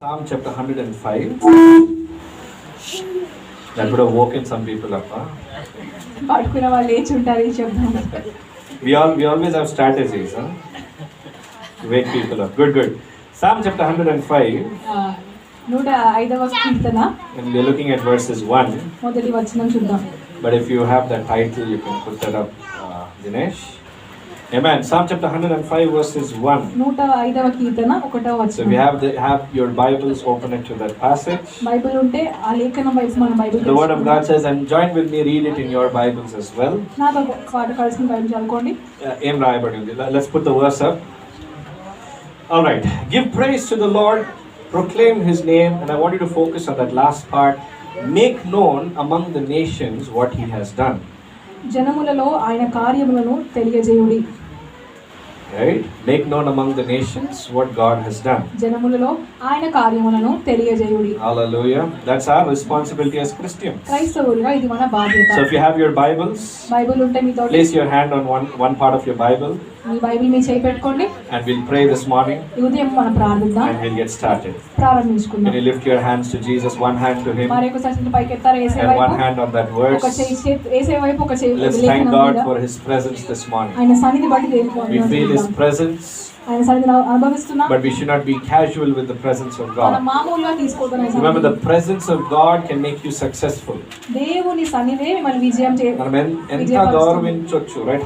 Psalm chapter 105. That would have woken some people up. పడుకున్న వాళ్ళు లేచి ఉంటారు ఈ శబ్దం. We always have strategies, huh? To wake people up. Good. Psalm chapter 105. 105వ Keerthana And we are looking at verses 1. మొదటి వచనం చూద్దాం. But if you have that title, you can put that up, Dinesh. Amen. Psalm chapter 105 verses 1. 105వ కీర్తన 1వ So వచనం. we have your Bibles open it to that passage. Bible ఉంటే ఆ లేఖనం వైపు మన Bible The word of God says, and join with me, read it in your Bibles as well. నాతో పాటు కలిసి బైబిల్ చదువుకోండి. Aim రాయబడింది. Let's put the verse up. All right. Give praise to the Lord, proclaim his name, and I want you to focus on that last part. Make known among the nations what he has done. జనములలో ఆయన కార్యములను తెలియజేయుడి. Right? Make known among the nations what God has done. జనములలో ఆయన కార్యములను తెలియజేయుడి. Hallelujah. That's our responsibility as Christians. క్రైస్తవులుగా ఇది మన బాధ్యత. So if you have your Bibles, Bible ఉంటే మీతో place your hand on one part of your Bible, మీ Bible మీ చేయి పెట్టుకోండి. and we'll pray this morning, ఈ ఉదయం మనం ప్రార్థిద్దాం. and we'll get started. ప్రారంభించుకుందాం. Can you lift your hands to Jesus, one hand to him, మరొక చేతిని పైకి ఎత్తారు యేసే and one వైపు. hand on that ఒక verse? చేయి యేసే వైపు ఒక చేయి Let's thank లేఖనం God మీద. for his presence this morning. ఆయన సన్నిధి బట్టి దేవుని We feel his వందనాలు. presence, ఆయన సన్నిధిని అనుభవిస్తున్నాం. but we should not be casual with the presence of మనం God. మామూలుగా తీసుకోవడం Remember, the presence of God can make you successful. దేవుని సన్నిధే మిమ్మల్ని విజయం మనం ఎంత గౌరవించొచ్చు, right?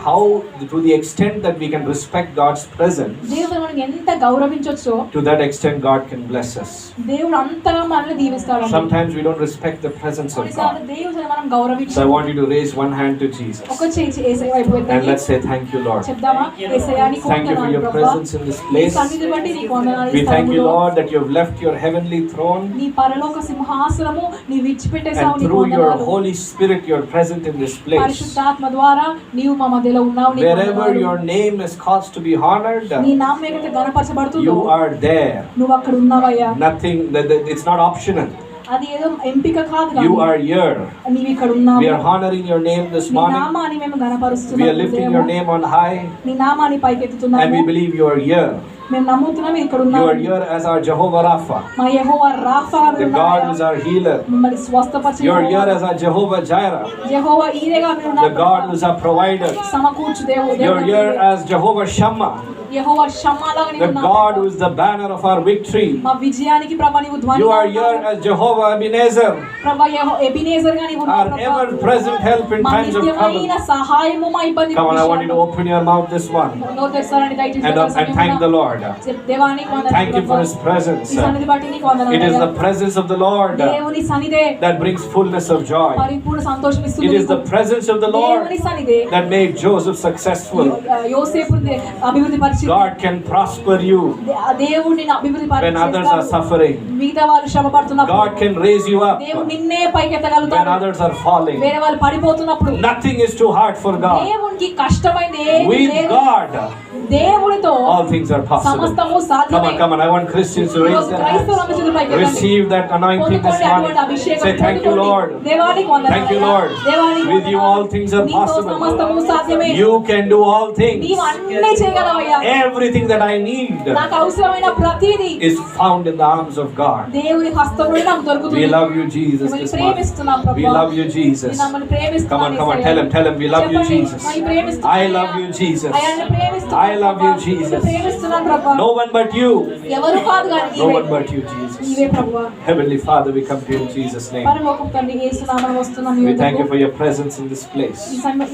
How to the extent that we can respect God's presence, దేవుడు మనం ఎంత గౌరవించొచ్చో to that extent God can bless us. దేవుడు అంతగా మనల్ని దీవిస్తాడు. Sometimes we don't respect the presence of కొన్నిసార్లు God. దేవుని మనం So I గౌరవించాలి. want you to raise one hand to Jesus, ఒక చేయి యేసే వైపు and ఎత్తండి. let's say thank you, Lord. చెప్దామా? యేసయ్యా నీకు Thank you for వందనాలు your ప్రభువా. presence in this నీ place. సన్నిధి బట్టి నీకు వందనాలు We ఈ thank you, స్థలములో. Lord, that you have left your heavenly throne, నీ పరలోక సింహాసనము నీ విడిచిపెట్టేసావు. and నీకు through your వందనాలు. Holy Spirit you are present in this place. పరిశుద్ధాత్మ ద్వారా నీవు మా మధ్యలో ఉన్నావు. నీకు Wherever వందనాలు. your name is caused to be honored, నీ నామం ఎక్కడైతే గణపరచబడుతుందో you are there. నువ్వు అక్కడ ఉన్నావయ్యా. Nothing, it's not optional. అది ఏదో ఎంపిక కాదు. You are here. నీవు ఇక్కడ ఉన్నావు. We are honoring your name this నీ morning. నామాన్ని మేము We గణపరుస్తున్నాము. are lifting your name on high, నీ నామాన్ని and పైకెత్తుతున్నాము. we believe you are here. మేము నమ్ముతున్నాము ఇక్కడ You ఉన్నాము. are here as our Jehovah Rapha, మా యెహోవా Rapha the God who is our healer. మిమ్మల్ని స్వస్థపరిచే You are here as our Jehovah Jireh, యెహోవా ఈరేగా మీరు the ఉన్నారు. God who is our provider. సమకూర్చు దేవుడు. You are here as Jehovah Shammah, యెహోవా షమ్మాలాగా నీవు the ఉన్నావు. God who is the banner of our victory. మా విజయానికి ప్రభా నీవు ధ్వని. You are here as Jehovah Ebenezer, ప్రభా ఎబినేజర్ గా నీవు our ఉన్నావు. ever present help in మా times of నిత్యమైన trouble. సహాయము మా ఇబ్బంది. Come on, I want you to open your mouth this morning నోరు తెరచాలని దయచేసి and thank the Lord. దేవానికి వందనాలు. Thank you for his presence. ఈ సన్నిధి బట్టి నీకు వందనాలు. It is the presence of the Lord దేవుని సన్నిధే that brings fullness of joy. పరిపూర్ణ సంతోషం ఇస్తుంది. It is the presence of the Lord దేవుని సన్నిధే that made Joseph successful. యోసేపుని అభివృద్ధి పరిచింది. God can prosper you దేవుడు నిన్ను అభివృద్ధి when others are పరిచేస్తాడు. suffering. మిగతా వాళ్ళు శ్రమ పడుతున్నప్పుడు God can raise you up దేవుడు నిన్నే when పైకెత్తగలుగుతాడు. others are falling. వేరే వాళ్ళు పడిపోతున్నప్పుడు Nothing is too hard for God. దేవునికి కష్టమైంది ఏమీ With లేదు. God, దేవునితో all things are possible. సమస్తము సాధ్యమే. Come on. I want Christians to raise their క్రైస్తవుల hands. చేతులు పైకెత్తండి. Receive that anointing this పొందుకోండి morning. అటువంటి అభిషేకం. Say thank you, Lord. దేవానికి వందనాలు. Thank you, Lord. దేవానికి With you all things are నీతో possible. సమస్తము సాధ్యమే. You can do all things. నీవు అన్నీ చేయగలవయ్యా. Everything that I need నాకు అవసరమైన ప్రతిదీ is found in the arms of God. దేవుని హస్తంలో నాకు దొరుకుతుంది. We love you, Jesus, మిమ్మల్ని this morning. ప్రేమిస్తున్నాం ప్రభువా. We love you, Jesus. నేను మిమ్మల్ని ప్రేమిస్తున్నాను. Come on. Tell him. We love you, చెప్పండి. Jesus. మిమ్మల్ని ప్రేమిస్తున్నాను. I love you, Jesus. ఆయనను ప్రేమిస్తున్నాను I love you, ప్రభువా. Jesus. నిన్ను ప్రేమిస్తున్నాను ప్రభువా. No one but you. ఎవరు కాదు కానీ No నీవే. one but you, Jesus. నీవే ప్రభువా. Heavenly Father, we come to you in Jesus' name. పరలోకపు తండ్రి యేసు నామములో వస్తున్నాం మీ We thank you వద్దకు. for your presence in this place.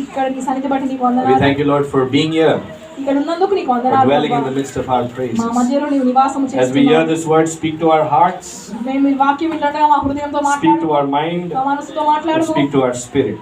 ఇక్కడ ఈ సన్నిధి బట్టి నీకు We వందనాలు. thank you, Lord, for being here, ఇక్కడ ఉన్నందుకు నీకు for వందనాలు dwelling in ప్రభువా. the midst of our praises. మా మధ్యలో నీవు నివాసం As we hear చేస్తున్నావు. this word, speak to our hearts, మేము ఈ వాక్యం వింటుండగా మా హృదయంతో speak మాట్లాడు. to our mind, మా మనసుతో and మాట్లాడు. speak to our spirit.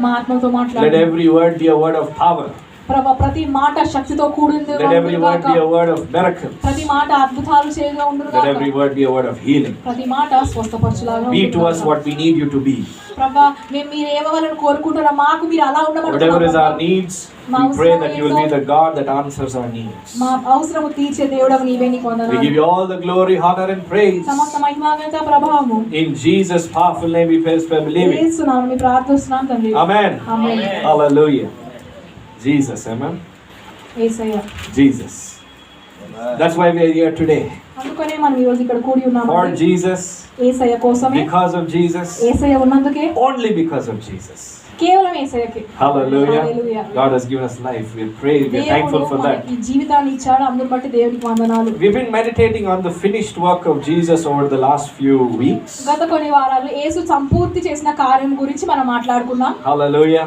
మా ఆత్మతో Let మాట్లాడు. every word be a word of power. ప్రభువా ప్రతి మాట శక్తితో కూడింది. Let every word be a word of miracles. ప్రతి మాట అద్భుతాలు చేయగా ఉండును Let గాక. every word be a word of healing. ప్రతి మాట స్వస్థపరచులాగా Be ఉండును to us గాక. what we need you to be. ప్రభువా మేము మీరు ఏమవాలని కోరుకుంటున్నా మాకు మీరు అలా Whatever is ఉండమంటున్నారు. our needs, we pray that you will be the God that answers our needs. మా అవసరము తీర్చే దేవుడవు నీవే నీకు We వందనాలు. give you all the glory, honor, and praise. సమస్త మహిమ ఘనత ప్రభావము In Jesus' powerful name we pray by believing. యేసు నామమున ప్రార్థిస్తున్నాం తండ్రి. Amen. Amen. Hallelujah. Jesus, amen. Yesayya. Jesus. That's why we are here today. అందుకనే మనం ఈ రోజు ఇక్కడ కూడి ఉన్నాము. For Jesus, యేసయ్య కోసమే, because of Jesus, Yesayya ఉన్నందుకే, only because of Jesus. కేవలం యేసయ్యకే. Hallelujah. Hallelujah. God has given us life. We pray, we are thankful for that. ఈ జీవితాన్ని ఇచ్చాడు, అందుని బట్టి దేవునికి వందనాలు. We've been meditating on the finished work of Jesus over the last few weeks. గత కొన్ని వారాలు యేసు సంపూర్తి చేసిన కార్యం గురించి మనం మాట్లాడుకున్నాం. Hallelujah.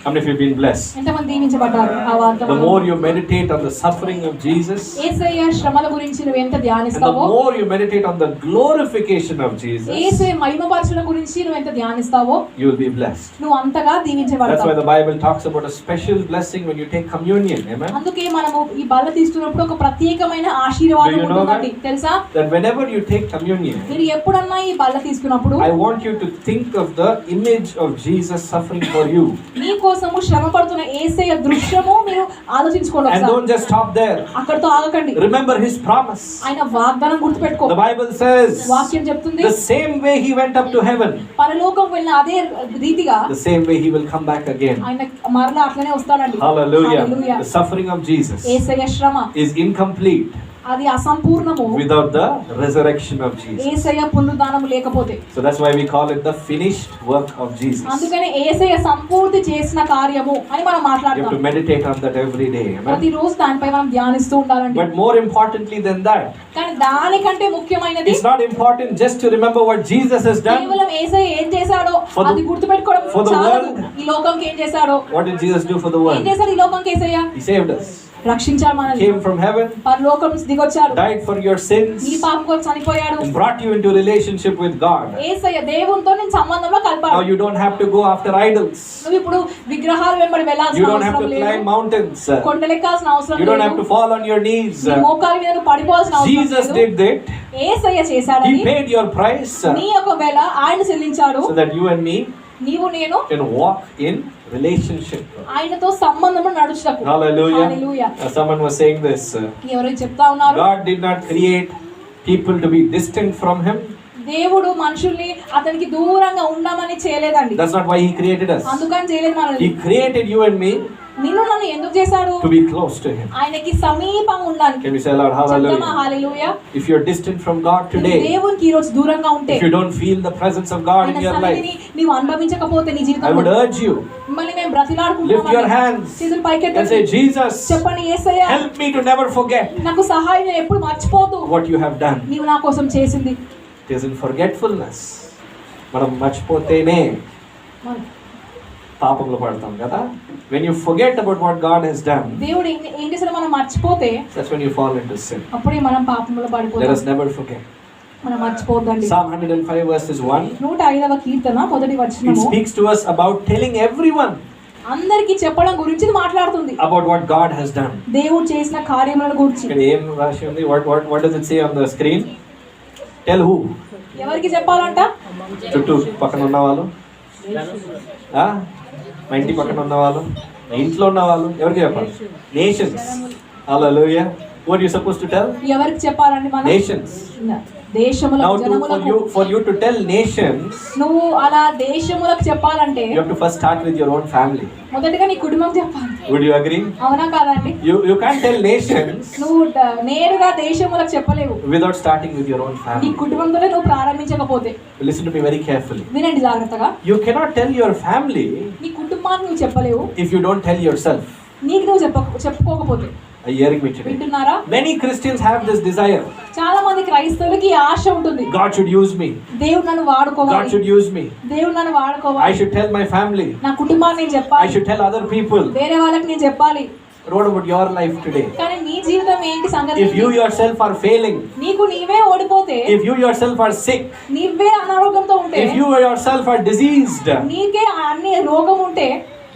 How many of you have been blessed? ఎంతమంది దీవించబడ్డారు ఆ వార్తలో? The more you meditate on the suffering of Jesus, యేసయ్య శ్రమల గురించి నువ్వు ఎంత and the ధ్యానిస్తావో, more you meditate on the glorification of Jesus, యేసయ్య మహిమపరచడం గురించి నువ్వు ఎంత ధ్యానిస్తావో, you will be blessed. నువ్వు అంతగా That's why దీవించబడతావు. the Bible talks about a special blessing when you take communion. Amen. అందుకే మనము ఈ బల్ల తీసుకున్నప్పుడు ఒక ప్రత్యేకమైన ఆశీర్వాదం Do you know ఉంటుందండి, తెలుసా? That whenever you take communion, మీరు ఎప్పుడన్నా ఈ బల్ల తీసుకున్నప్పుడు I want you to think of the image of Jesus suffering for you. నీ కోసము శ్రమ పడుతున్న యేసయ్య దృశ్యము మీరు ఆలోచించుకోండి And ఒకసారి. don't just stop there. అక్కడితో ఆగకండి. Remember his promise. ఆయన వాగ్దానం గుర్తుపెట్టుకో. The Bible says, వాక్యం చెప్తుంది, the same way he went up to heaven, పరలోకం వెళ్ళిన అదే రీతిగా the same way he will come back again. ఆయన మరలా అట్లనే వస్తాడండి. Hallelujah. Hallelujah. The suffering of Jesus యేసయ్య శ్రమ is incomplete అది అసంపూర్ణము without the resurrection of Jesus. యేసయ్య పునరుద్ధానం లేకపోతే. So that's why we call it the finished work of Jesus. అందుకనే యేసయ్య సంపూర్తి చేసిన కార్యము అని మనం You have to మాట్లాడతాం. meditate on that every day. Amen. ప్రతిరోజు దానిపై మనం ధ్యానిస్తూ ఉండాలండి. But more importantly than that, కానీ దానికంటే ముఖ్యమైనది it's not important just to remember what Jesus has done. కేవలం యేసయ్య ఏం చేశాడో For the- అది గుర్తుపెట్టుకోవడం for the చాలదు. world. ఈ లోకంకి ఏం చేశాడో, What did Jesus do for the ఏం world? చేశాడు ఈ లోకంకి యేసయ్య? He saved us. రక్షించాడు మనల్ని. Came from heaven, పరలోకం నుంచి దిగొచ్చాడు, died for your నీ sins, పాపం కోసం చనిపోయాడు. and brought you into relationship with God. యేసయ్య దేవునితో నేను సంబంధంలో Now కలిపాడు. you don't have to go after idols. నువ్వు ఇప్పుడు విగ్రహాల వెంబడి You వెళ్ళాల్సిన don't have అవసరం to climb లేదు. mountains. కొండలెక్కాల్సిన అవసరం You don't have లేదు. to fall on your knees. నీ మోకాల మీద నువ్వు పడిపోవాల్సిన అవసరం Jesus లేదు. did that. యేసయ్య చేశాడని, He paid your price నీ యొక్క వెల ఆయన చెల్లించాడు. so that you and me నీవు నేను can walk in relationship. ఆయనతో సంబంధంలో నడుచుటకు. Hallelujah. Hallelujah. Someone was saying this. ఎవరు చెప్తా ఉన్నారు? God did not create people to be distant from him. దేవుడు మనుషుల్ని అతనికి దూరంగా ఉండమని చేయలేదండి. That's not why he created us. అందుకని చేయలేదు He మనల్ని. created you and me నిన్ను నన్ను ఎందుకు చేశాడు? to be close to him. ఆయనకి సమీపంగా ఉండడానికి. Can we say aloud చెప్తామా hallelujah? Hallelujah? If you're distant from God today, దేవునికి ఈ రోజు దూరంగా ఉంటే, if you don't feel the presence of God in ఆయన your సన్నిధిని life, నీవు అనుభవించకపోతే నీ I would జీవితంలో, urge you, మిమ్మల్ని మేము lift your బ్రతిలాడుకుంటున్నాం. hands చేతులు and పైకెత్తండి. say, Jesus, చెప్పండి, యేసయ్య help me to never forget నాకు సహాయం, నేను ఎప్పుడు మర్చిపోతూ what you have done. నీవు నా కోసం చేసింది. It is in forgetfulness. మనం మర్చిపోతేనే పాపంలో పడతాం కదా. When you forget about what God has done, దేవుడు ఏం చేశాడో మనం మర్చిపోతే that's when you fall into sin. అప్పుడే మనం పాపంలో Let పడిపోతాం. us never forget. మనం మర్చిపోద్దండి. Psalm 105 verses 1, 105వ కీర్తన మొదటి it వచనము speaks to us about telling everyone అందరికి చెప్పడం గురించి ఇది మాట్లాడుతుంది. about what God has done. దేవుడు చేసిన కార్యములను గురించి. ఇక్కడ ఏం రాసి ఉంది? What does it say on the screen? Tell who? ఎవరికి చెప్పాలంట? చుట్టూ పక్కన ఉన్న వాళ్ళు, మా ఇంటి పక్కన ఉన్న వాళ్ళు, మా ఇంట్లో ఉన్న వాళ్ళు, ఎవరికి చెప్పాలి? Nations. Hallelujah. What are you supposed to tell? ఎవరికి చెప్పాలండి మనం? Nations. దేశములకు, Now జనములకు. for you to tell nations, నువ్వు అలా దేశములకు చెప్పాలంటే you have to first start with your own family. మొదటగా నీ కుటుంబం చెప్పాలి. Would you agree? అవునా కాదండి? You can't tell nations నువ్వు నేరుగా దేశములకు చెప్పలేవు without starting with your own నీ family. కుటుంబంతోనే నువ్వు ప్రారంభించకపోతే. Listen to me very carefully. వినండి జాగ్రత్తగా. You cannot tell your family నీ కుటుంబాన్ని నువ్వు చెప్పలేవు if you don't tell yourself. నీకు నువ్వు చెప్పుకోకపోతే. Are you hearing me today? వింటున్నారా? Many Christians have this desire. చాలా మంది క్రైస్తవులకి ఈ ఆశ ఉంటుంది. God should use me. దేవుడు నన్ను God వాడుకోవాలి. should use me. దేవుడు నన్ను I వాడుకోవాలి. should tell my family. నా కుటుంబాన్ని నేను I చెప్పాలి. should tell other people. వేరే వాళ్ళకి నేను చెప్పాలి. What about your life today? కానీ నీ జీవితం ఏంటి సంగతి? If you yourself are failing, నీకు నీవే ఓడిపోతే, if you yourself are sick, నీవే అనారోగ్యంతో ఉంటే, if you yourself are diseased, నీకే అన్ని రోగం ఉంటే,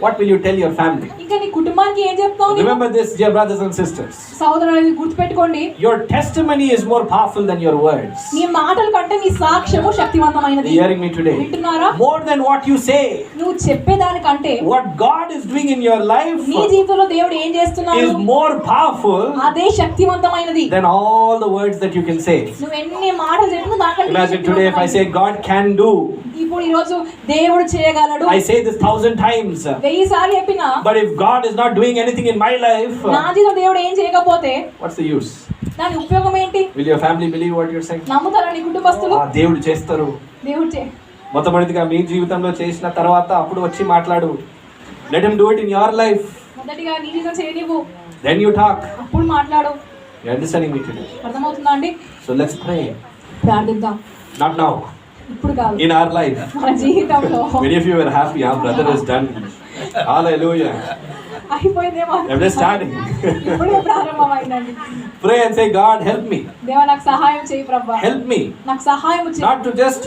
what will you tell your family? ఇంకా నీ కుటుంబానికి ఏం చెప్తావు? Remember this, dear brothers and sisters. సోదరులు గుర్తుపెట్టుకోండి, Your testimony is more powerful than your words. నీ మాటల కంటే నీ సాక్ష్యము Are శక్తివంతమైనది. you hearing me today? వింటున్నారా? More than what you say, నువ్వు చెప్పేదానికంటే what God is doing in your life నీ జీవితంలో దేవుడు ఏం చేస్తున్నాడు is more powerful అదే శక్తివంతమైనది. than all the words that you can say. నువ్వు ఎన్ని మాటలు చెప్పినా దాంట్లో Imagine today if I say God can do, ఇప్పుడు ఈ రోజు దేవుడు చేయగలడు, I say this 1,000 times, 1000 సార్లు చెప్పినా but if God is not doing anything in my life, నా జీవితంలో దేవుడు ఏం చేయకపోతే what's the use? దాని ఉపయోగం ఏంటి? Will your family believe what you're saying? నమ్ముతారా నీ కుటుంబస్తులు? దేవుడు చేస్తారు. దేవుడు మొట్టమొదటిగా మీ జీవితంలో చేసిన తర్వాత అప్పుడు వచ్చి మాట్లాడు. Let him do it in your life. మొదటిగా నీ జీవితం చేయనివ్వు. Then you talk. అప్పుడు మాట్లాడు. You understanding me today? అర్థమవుతుందా అండి? So let's pray. ప్రార్థిద్దాం. Not now. ఇప్పుడు కాదు. In our life. మన జీవితంలో. Many of you were happy. Our brother is done. Hallelujah. అయిపోయిందేమో. I'm just starting. ఇప్పుడే ప్రారంభమైందండి. Pray and say, God, help me. దేవా నాకు సహాయం చేయి ప్రభువా. Help me. నాకు సహాయం చేయి. Not to just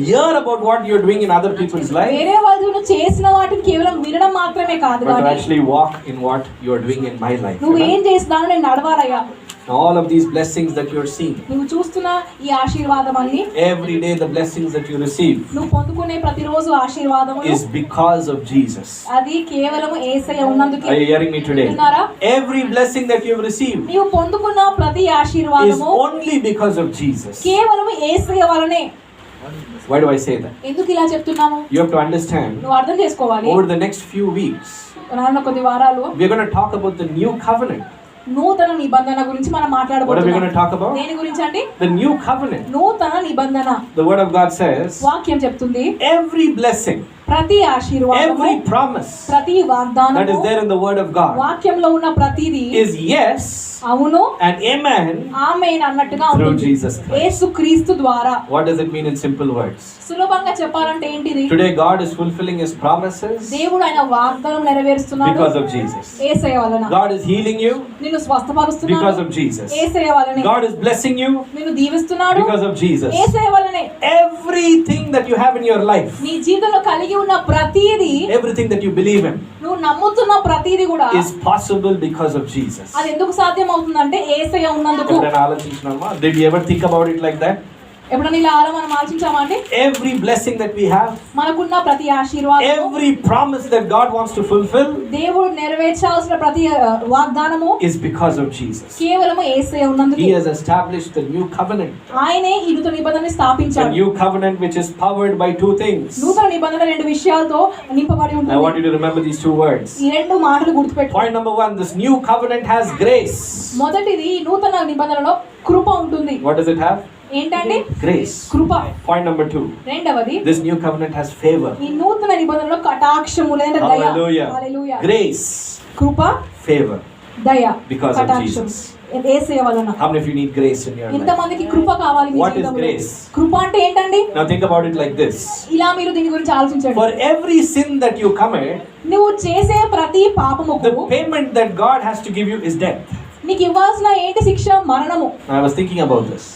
hear about what you're doing in other people's life, వేరే వాళ్ళు చేసిన వాటిని కేవలం వినడం మాత్రమే కాదు but to కానీ actually walk in what you're doing in my life. నువ్వు ఏం చేస్తున్నావు నేను నడవాలయ్యా. All of these blessings that you're seeing, నువ్వు చూస్తున్న ఈ ఆశీర్వాదం అన్ని, every day the blessings that you receive నువ్వు పొందుకునే ప్రతిరోజు ఆశీర్వాదములు is because of Jesus. అది కేవలం యేసయ్య ఉన్నందుకే. Are you hearing me today? విన్నారా? Every blessing that you've received నీవు పొందుకున్న ప్రతి is ఆశీర్వాదము only because of Jesus. కేవలం యేసయ్య వలనే. Why do I say that? ఎందుకు ఇలా చెప్తున్నాము? You have to understand, నువ్వు అర్థం చేసుకోవాలి. over the next few weeks రానున్న కొద్ది వారాలు we're going to talk about the new covenant. నూతన నిబంధన గురించి మనం What are we మాట్లాడబోతున్నాం. going to talk about? దేని గురించి అండి? The new covenant. నూతన నిబంధన. The word of God says, వాక్యం చెప్తుంది every blessing, ప్రతి ఆశీర్వాదము, every promise ప్రతి that is వాగ్దానము, there in the word of God వాక్యంలో ఉన్న ప్రతిదీ is yes అవును and amen ఆమేన్ అన్నట్టుగా through ఉంటుంది. Jesus Christ. యేసుక్రీస్తు ద్వారా. What does it mean in simple words? సులభంగా చెప్పాలంటే ఏంటిది? Today God is fulfilling his promises దేవుడు ఆయన వాగ్దానం నెరవేరుస్తున్నాడు because of Jesus. యేసయ్య వలన. God is healing you నిన్ను స్వస్థపరుస్తున్నాడు because of Jesus. యేసయ్య వలనే. God is blessing you నిన్ను దీవిస్తున్నాడు because of Jesus. యేసయ్య వలనే. Everything that you have in your life, నీ జీవితంలో కలిగి ఉన్న ప్రతిదీ, everything that you believe in, నువ్వు నమ్ముతున్న ప్రతిదీ కూడా is possible because of Jesus. అది ఎందుకు సాధ్యం అవుతుందంటే యేసయ్య ఉన్నందుకు. ఎప్పుడైనా ఆలోచించినామా? Did you ever think about it like that? ఎప్పుడైనా ఇలా మనం ఆలోచించామా అంటే? Every blessing that we have, మనకున్న ప్రతి ఆశీర్వాదము, every promise that God wants to fulfill దేవుడు నెరవేర్చాల్సిన ప్రతి వాగ్దానము is because of Jesus. కేవలం యేసయ్య ఉన్నందుకు. He has established the new covenant. ఆయనే ఈ నూతన నిబంధనని The స్థాపించాడు. new covenant which is powered by two things. నూతన నిబంధన రెండు విషయాలతో నింపబడి I ఉంటుంది. want you to remember these two words. ఈ రెండు మాటలు గుర్తుపెట్టుకో. Point number 1, this new covenant has grace. మొదటిది ఈ నూతన నిబంధనలో కృప ఉంటుంది. What does it have? ఏంటండి? Grace. కృప. Point number 2, రెండవది this new covenant has favor. ఈ నూతన నిబంధనలో కటాక్షము లేదా దయ. Hallelujah. హల్లెలూయా. Grace, కృప, favor. దయ, Because of కటాక్షం. Jesus. యేసయ్య వలన. How many of you need grace in your life? ఎంతమందికి కృప కావాలి మీ What is జీవితంలో? grace? కృప అంటే ఏంటండి? Now think about it like this. ఇలా మీరు దీని గురించి ఆలోచించండి. For every sin that you commit, నువ్వు చేసే ప్రతి పాపముకు the payment that God has to give you is death. నీకు ఇవ్వాల్సిన ఏంటి శిక్ష? మరణము. I was thinking about this.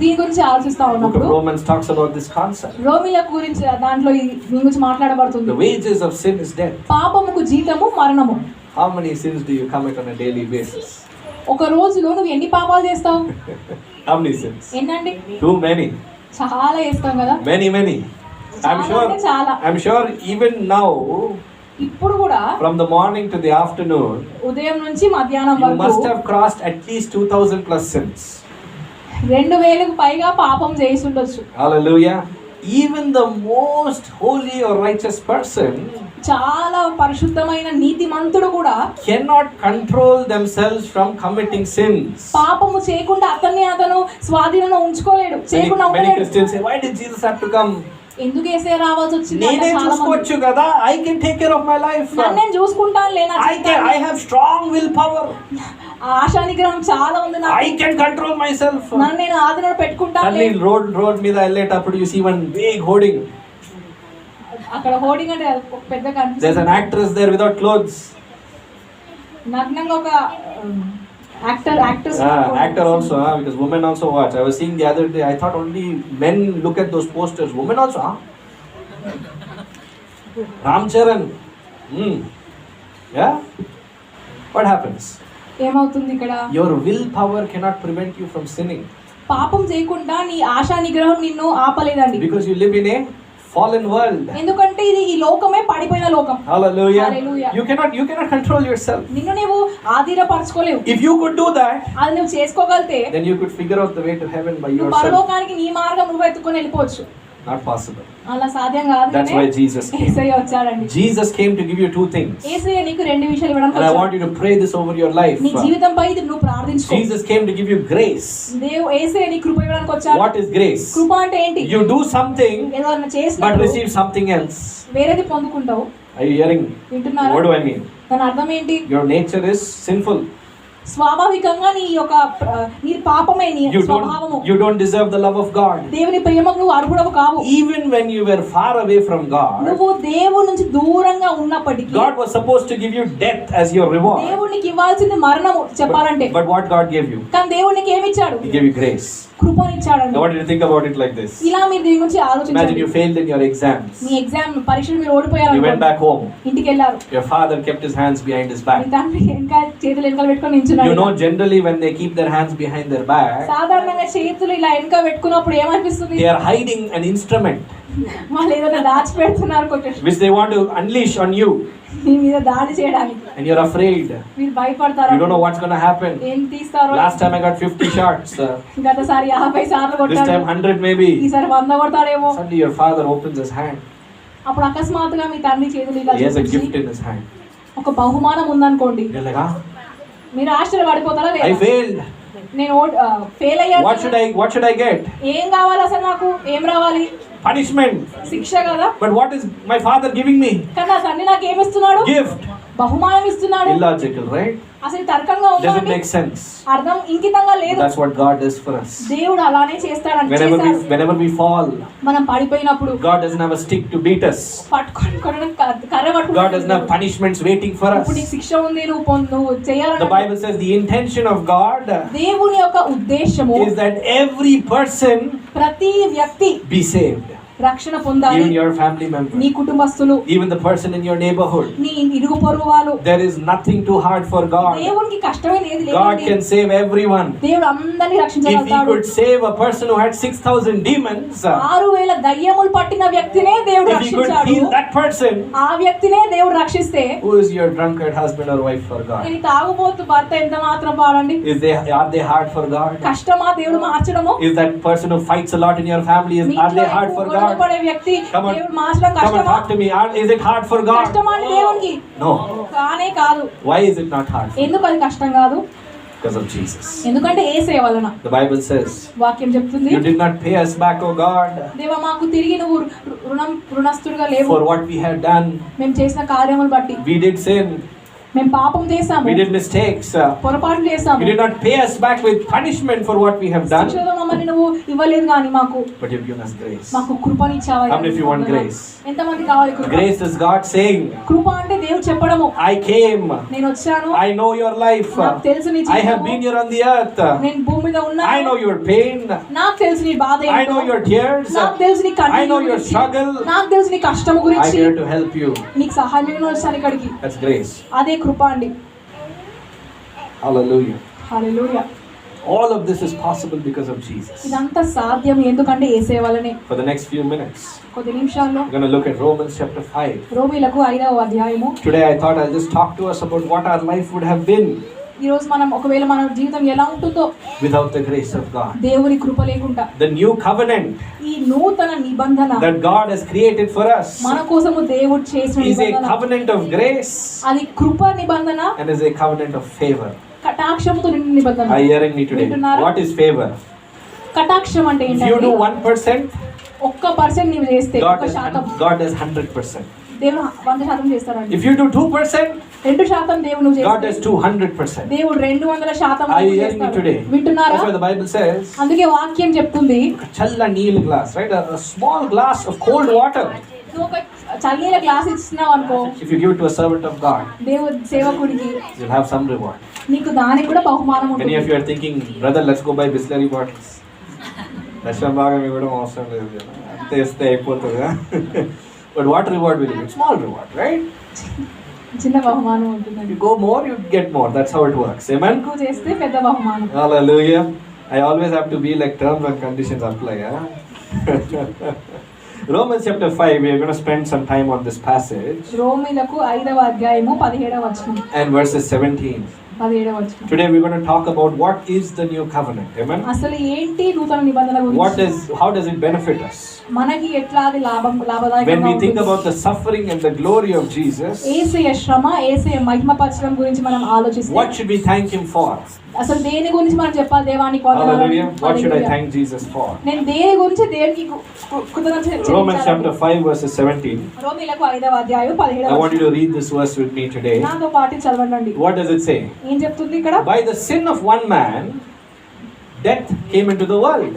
దీని గురించి ఆలోచిస్తా Book of ఉన్నప్పుడు Romans talks about this concept. రోమిల గురించి దాంట్లో దీని గురించి మాట్లాడబడుతుంది. The wages of sin is death. పాపముకు జీతము మరణము. How many sins do you commit on a daily basis? ఒక రోజులో నువ్వు ఎన్ని పాపాలు చేస్తావు? How many sins? ఎన్నండి? Too many. చాలా చేస్తాం కదా. Many. చాలా అంటే చాలా. I'm sure even now, ఇప్పుడు కూడా from the morning to the afternoon, ఉదయం నుంచి మధ్యాహ్నం you must వరకు have crossed at least 2,000 plus sins. 2000కు పైగా పాపం చేసి ఉండొచ్చు. Hallelujah. Even the most holy or righteous person చాలా పరిశుద్ధమైన నీతిమంతుడు కూడా cannot control themselves from committing sins. పాపము చేయకుండా అతను స్వాధీనంలో ఉంచుకోలేడు. చేయకుండా Many ఉండలేడు. Christians say, why did Jesus have to come? ఎందుకు యేసయ్య రావాల్సి వచ్చింది? నేనే చూసుకోవచ్చు కదా, I can take care of my life. నేను చూసుకుంటాను లేనా? I have strong will power. ASHA నిగ్రహం చాలా ఉంది నాకు. I can control myself. నన్ను నేను ఆధీనంలో పెట్టుకుంటాను. Suddenly road మీద వెళ్ళేటప్పుడు you see one big hoarding. అక్కడ హోర్డింగ్ అంటే ఒక పెద్ద There's కనిపిస్తుంది. an actress there without clothes. నగ్నంగా ఒక actors Actor also, because women also watch. I was seeing the other day, I thought only men look at those posters. Women also, Ram Charan. Yeah? What happens? ఏమవుతుంది ఇక్కడ? Your willpower cannot prevent you from sinning. పాపం చేయకుండా నీ ఆశా నిగ్రహం నిన్ను ఆపలేదండి. Because you live in a fallen world. ఎందుకంటే ఇది ఈ లోకమే పడిపోయిన లోకం. Hallelujah. Hallelujah. You cannot control yourself. నిన్ను నువ్వు ఆధీనపరచుకోలేవు. If you could do that, అది నువ్వు చేసుకోగలితే then you could figure out the way to heaven by నువ్వు yourself. పరలోకానికి నీ మార్గం నువ్వు ఎత్తుకొని వెళ్ళిపోవచ్చు. Not possible. అలా సాధ్యం కాదు. That's why Jesus came. యేసయ్య వచ్చాడండి. Jesus came to give you two things. యేసయ్య నీకు రెండు విషయాలు ఇవ్వడానికి And I వచ్చాడు. want you to pray this over your life. నీ జీవితంపై ఇది నువ్వు ప్రార్థించుకో. Jesus came to give you grace. యేసయ్య నీ కృప ఇవ్వడానికి వచ్చాడు. What is grace? కృప అంటే ఏంటి? You do something ఏదైనా but చేసినప్పుడు receive something else. వేరేది పొందుకుంటావు. Are you hearing me? వింటున్నారా? What do I mean? దాని అర్థం ఏంటి? Your nature is sinful. స్వాభావికంగా నీ యొక్క నీ పాపమే నీ స్వభావము. You don't deserve the love of God. దేవుని ప్రేమకు నువ్వు అర్హుడవు కావు. Even when you were far away from God, నువ్వు దేవుని నుంచి దూరంగా ఉన్నప్పటికీ God was supposed to give you death as your reward. దేవునికి ఇవ్వాల్సింది మరణము చెప్పాలంటే. But what God gave you? కానీ దేవునికి ఏమి ఇచ్చాడు? He gave you grace. కృపనిచ్చాడండి. I want you to think about it like this. ఇలా మీరు దీని గురించి Imagine ఆలోచించండి. you failed in your exams. Me exam పరీక్షలు మీరు ఓడిపోయారు. You went back home. ఇంటికి వెళ్ళారు. Your father kept his hands behind his me back. తండ్రి ఇంకా చేతులు వెనకాల పెట్టుకొని నించున్నాడు. You know, generally when they keep their hands behind their back, సాధారణంగా చేతులు ఇలా వెనక పెట్టుకున్నప్పుడు ఏమనిపిస్తుంది? they are hiding an instrument వాళ్ళు ఏదైనా దాచి పెడుతున్నారు కొంచెం which they want to unleash on you, మీ మీద దాడి చేయడానికి. and you're afraid. మీరు భయపడతారు. You don't know what's going to happen. ఏం తీస్తారో. Last time I got 50 shots. గతసారి 50 సార్లు This కొట్టాడు. time 100 maybe. ఈసారి 100 కొడతాడేమో. Suddenly your father opens his hand. అప్పుడు అకస్మాత్తుగా మీ తండ్రి చేతులు ఇలా He has a చూపించి gift in his hand. ఒక బహుమానం ఉందనుకోండి. You're like, ah, మీరు ఆశ్చర్యపడిపోతారా? I failed. నేను ఫెయిల్ అయ్యాను. What should I get? ఏం కావాలి అసలు నాకు? ఏం రావాలి? Punishment. శిక్ష కదా. But what is my father giving me? కానీ నా తండ్రి నాకు ఏమి ఇస్తున్నాడు? Gift. బహుమానం ఇస్తున్నాడు. Illogical, right? అసలు తర్కంగా Doesn't ఉందండి. make sense. అర్థం ఇంకితంగా లేదు. That's what God does for us. దేవుడు అలానే చేస్తాడు. Whenever we fall, మనం పడిపోయినప్పుడు God doesn't have a stick to beat us. పట్టుకొని కర్ర పట్టుకొని God doesn't have punishments waiting for us. ఇప్పుడు నీకు శిక్ష ఉంది, నువ్వు చేయాలని. The Bible says the intention of God దేవుని యొక్క ఉద్దేశము is that every person ప్రతి వ్యక్తి be saved. రక్షణ పొందాలి. Even your family member, నీ కుటుంబస్తులు, even the person in your neighborhood. నీ ఇరుగు పొరుగు వాళ్ళు. There is nothing too hard for God. దేవునికి కష్టమైన ఏది లేదు. God can save everyone. దేవుడు అందరిని If He రక్షించగలుగుతాడు. could save a person who had 6,000 demons, 6000 దయ్యములు పట్టిన వ్యక్తినే దేవుడు if He could రక్షించాడు. heal that person, ఆ వ్యక్తినే దేవుడు రక్షిస్తే who is your drunkard husband or wife for God? నీ తాగుబోతు భర్త ఎంత మాత్రం పాడండి. Are they hard for God? కష్టమా దేవుడు మార్చడము? Is that person who fights a lot in your family, are they hard for God? పడే వ్యక్తి Come on. దేవుడు మార్చడం Come and కష్టమా? talk to me. Is it hard for God? కష్టమా అండి దేవునికి? No. కానే కాదు. Why is it not hard? ఎందుకు అది కష్టం కాదు? Because of Jesus. ఎందుకంటే యేసయ్య వలన. The Bible says, వాక్యం చెప్తుంది, you did not pay us back, O God, దేవా మాకు తిరిగి నువ్వు రుణస్తుడిగా లేవు. for what we had done. మేము చేసిన కార్యములు బట్టి. We did sin. మేము పాపం చేశాము. We did mistakes. పొరపాట్లు చేశాము. You did not pay us back with punishment for what we have done. శిక్షలో మమ్మల్ని నువ్వు ఇవ్వలేదు కానీ మాకు But you've given us grace. మాకు కృపనిచ్చావు. How many of you want grace? ఎంతమంది కావాలి కృప? Grace is God saying, కృప అంటే దేవుడు చెప్పడము. I came. నేను వచ్చాను. I know your life. నాకు తెలుసు నీ I have జీవితము. been here on the earth. నేను భూమి మీద ఉన్నాను. I know your pain. నాకు తెలుసు నీ బాధ I ఏంటో. know your tears. నాకు తెలుసు నీ I కన్నీళ్ల know your గురించి. struggle. నాకు తెలుసు నీ కష్టం I'm గురించి. here to help you. నీకు సహాయం వచ్చాను ఇక్కడికి. That's grace. అదే కృప అండి. Hallelujah. Hallelujah. All of this is possible because of Jesus. ఇదంతా సాధ్యం ఎందుకంటే యేసయ్య వలనే. For the next few minutes, కొద్ది నిమిషాల్లో we're going to look at Romans chapter 5. రోమీయులకు 5వ అధ్యాయము. Today I thought I'll just talk to us about what our life would have been ఈ రోజు మనం ఒకవేళ మన జీవితం ఎలా ఉంటుందో without the grace of God. దేవుని కృప లేకుండా. The new covenant ఈ నూతన నిబంధన that God has created for us మన కోసము దేవుడు చేసిన is a నిబంధన. covenant of grace అది కృప నిబంధన, and is a covenant of favor. కటాక్షముతో నిండిన నిబంధన. Are you hearing me today? వింటున్నారా? What is favor? కటాక్షం అంటే If you ఏంటంటే do 1%, 1% నీవు చేస్తే God 1% does 100%. దేవుడు 100% చేస్తాడండి. If you do 2%, 2% దేవుడు నువ్వు God చేస్తే does 200%. దేవుడు 200% Are you hearing me today? వింటున్నారా? That's why the Bible says, అందుకే వాక్యం చెప్తుంది, challa neel glass, right? A small glass of cold water. నువ్వు ఒక చల్లనీళ్ళ గ్లాస్ ఇచ్చినావు అనుకో, If you give it to a servant of God, దేవుడు సేవకుడికి, you'll have some reward. నీకు దానికి కూడా బహుమానం Many ఉంటుంది. of you are thinking, brother, let's go buy Bisleri bottles. దశం భాగం ఇవ్వడం అవసరం లేదు కదా, అంతే ఇస్తే అయిపోతుందా? But what reward will you get? Small reward, right? చిన్న బహుమానం ఉంటుందండి. You go more, you get more. That's how it works. Amen? ఎక్కువ చేస్తే పెద్ద బహుమానం. Hallelujah. I always have to be like terms and conditions apply. Romans chapter 5, we are going to spend some time on this passage. రోమీయులకు 5వ అధ్యాయము 17వ వచనం And verses 17. 17వ వచనం. Today we're going to talk about what is the new covenant. Amen. అసలు ఏంటి నూతన నిబంధన గురించి, How does it benefit us? మనకి ఎట్లా అది లాభదాయకంగా When we think ఉంటుంది? about the suffering and the glory of Jesus, యేసయ్య శ్రమ, యేసయ్య మహిమపరచడం గురించి మనం ఆలోచిస్తే what should we thank him for? అసలు దేని గురించి మనం చెప్పాలి? దేవానికి వందనాలు. Hallelujah. What should I hallelujah. thank Jesus for? నేను దేని గురించి దేవునికి కృతజ్ఞత Romans చెల్లించాలి? chapter 5 verses 17. రోమీయులకు 5వ అధ్యాయం 17వ I want you వచనం. to read this verse with me today. నాతో పాటు చదవండి. What does it say? ఏం చెప్తుంది ఇక్కడ? By the sin of one man, death came into the world.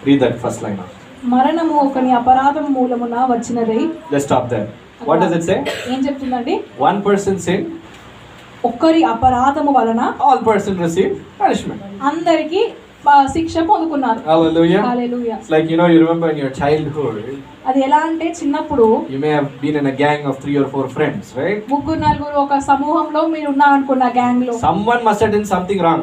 Read that first line out. మరణము ఒకని అపరాధం మూలమున వచ్చినదై. Let's stop there. What does it say? ఏం చెప్తుందండి? One person sinned, ఒక్కరి అపరాధము వలన all person received punishment. అందరికి శిక్ష పొందుకున్నారు. Hallelujah. Hallelujah. It's like, you know, you remember in your childhood, అది ఎలా అంటే చిన్నప్పుడు you may have been in a gang of 3 or 4 friends, right? ముగ్గురు నలుగురు ఒక సమూహంలో మీరు ఉన్నారనుకున్న గ్యాంగ్ లో. Someone must have done something wrong,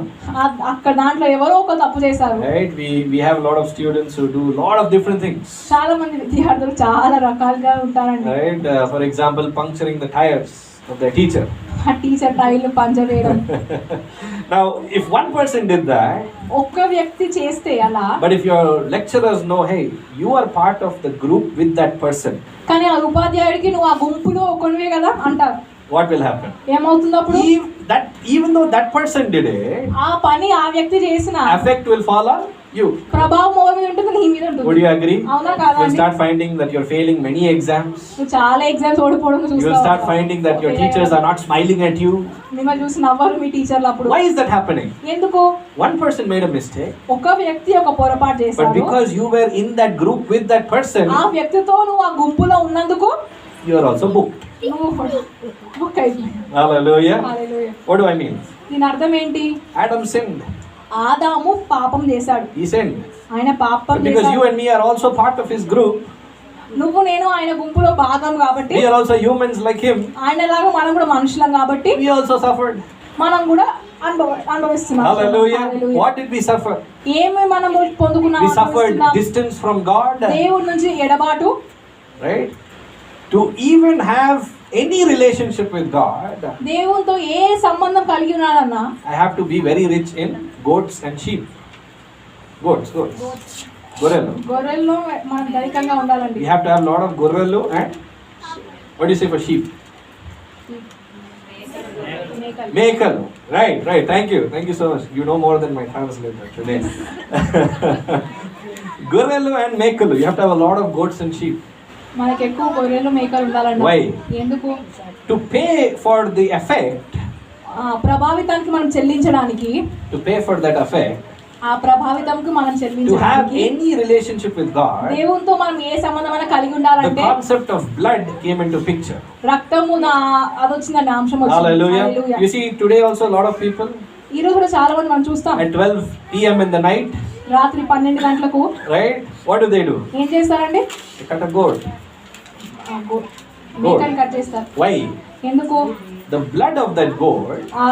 అక్కడ దాంట్లో ఎవరో ఒక తప్పు చేశారు. right? We have a lot of students who do a lot of different things, చాలా మంది విద్యార్థులు చాలా రకాలుగా ఉంటారండి. right? For example, puncturing the tires of their teacher. ఆ టీచర్ టైర్లు పంచర్ వేయడం. Now, if one person did that, ఒక్క వ్యక్తి చేస్తే అలా, but if your lecturers know, hey, you are part of the group with that person, కానీ ఆ ఉపాధ్యాయుడికి నువ్వు ఆ గుంపులో ఒకనివే కదా అంటారు, what will happen? ఏమవుతుంది అప్పుడు? Even though that person did it, ఆ పని ఆ వ్యక్తి చేసిన effect will fall on you. ప్రభావం ఎవరి మీద ఉంటుంది? నీ మీద ఉంటుంది. Would you agree? అవునా కాదా? You'll start finding that you're failing many exams. నువ్వు చాలా ఎగ్జామ్స్ ఓడిపోవడం You'll చూస్తావు. start finding that your teachers are not smiling at you. మిమ్మల్ని చూసి నవ్వరు మీ టీచర్లు అప్పుడు. Why is that happening? ఎందుకు? One person made a mistake, ఒక వ్యక్తి ఒక పొరపాటు but చేశాడు. because you were in that group with that person, ఆ వ్యక్తితో నువ్వు ఆ గుంపులో ఉన్నందుకు you are also booked. నువ్వు బుక్ అయిపోయావు. Hallelujah. Hallelujah. What do I mean? దీని అర్థం ఏంటి? Adam sinned. ఆదాము పాపం చేశాడు. He sinned. ఆయన పాపం But because you చేశాడు. and me are also part of his group, నువ్వు నేను ఆయన గుంపులో భాగం కాబట్టి, we are also humans like him. ఆయనలాగా మనం కూడా మనుషులం కాబట్టి We also suffered. మనం కూడా అనుభవిస్తున్నాం. Hallelujah. Hallelujah. What did we suffer? ఏమి మనము పొందుకున్నాం? We suffered అనుభవిస్తున్నాం. distance from God, దేవుడి నుంచి ఎడబాటు. right? To even have any relationship with God, దేవునితో ఏ సంబంధం కలిగి ఉన్నాడన్నా, I have to be very rich in goats and sheep. Goats. Gorello. గొర్రెల్లో మనం ధనికంగా ఉండాలండి. We have to have a lot of gorello and what do you say for sheep? Mekal. Right. Thank you so much. You know more than my translator today. Gorello and mekalu. You have to have a lot of goats and sheep. మనకి ఎక్కువ గొర్రెలు మేకలు ఉండాలండి. Why? ఎందుకు? To pay for the effect, ప్రభావితానికి మనం చెల్లించడానికి, to pay for that effect, ఆ ప్రభావితంకు మనం to have చెల్లించడానికి, any relationship with God, దేవునితో మనం ఏ సంబంధమైనా కలిగి the ఉండాలంటే concept of blood came into picture. రక్తము అదొచ్చిందండి, అంశం వచ్చింది. Hallelujah. Hallelujah. You see, today also a lot of people ఈ రోజు కూడా చాలా మంది మనం చూస్తాం, at 12 p.m. in the night, రాత్రి 12 గంటలకు right? What do? ఏం చేస్తారండి? They cut a goat. మేకని కట్ చేస్తారు. Why? ఎందుకు? The blood of that goat, ఆ